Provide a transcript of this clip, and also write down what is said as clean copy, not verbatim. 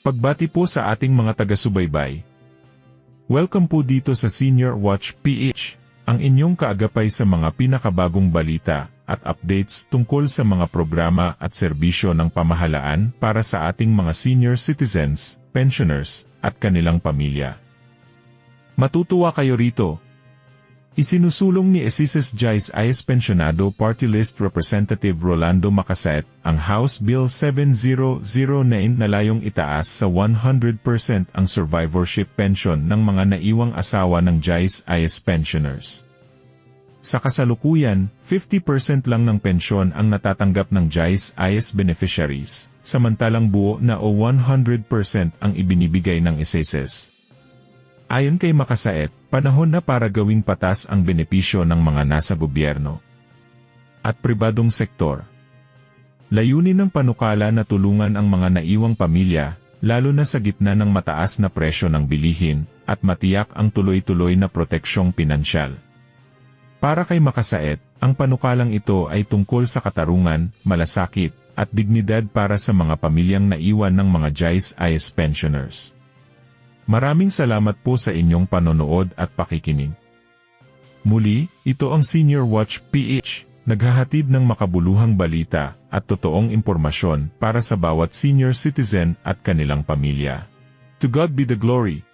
Pagbati po sa ating mga taga-subaybay. Welcome po dito sa Senior Watch PH, ang inyong kaagapay sa mga pinakabagong balita at updates tungkol sa mga programa at serbisyo ng pamahalaan para sa ating mga senior citizens, pensioners, at kanilang pamilya. Matutuwa kayo rito. Isinusulong ni Ezices Jais Ayes Pensionado Party List Representative Rolando Macaset ang House Bill 7009 na layong itaas sa 100% ang survivorship pension ng mga naiwang asawa ng Jais Ayes pensioners. Sa kasalukuyan, 50% lang ng pensyon ang natatanggap ng Jais Ayes beneficiaries, samantalang buo na o 100% ang ibinibigay ng Ezices. Ayon kay Macaset, panahon na para gawing patas ang benepisyo ng mga nasa gobyerno at pribadong sektor. Layunin ng panukala na tulungan ang mga naiwang pamilya, lalo na sa gitna ng mataas na presyo ng bilihin, at matiyak ang tuloy-tuloy na proteksyong pinansyal. Para kay Macaset, ang panukalang ito ay tungkol sa katarungan, malasakit, at dignidad para sa mga pamilyang naiwan ng mga Jais Ayes pensioners. Maraming salamat po sa inyong panonood at pakikinig. Muli, ito ang Senior Watch PH, naghahatid ng makabuluhang balita at totoong impormasyon para sa bawat senior citizen at kanilang pamilya. To God be the glory.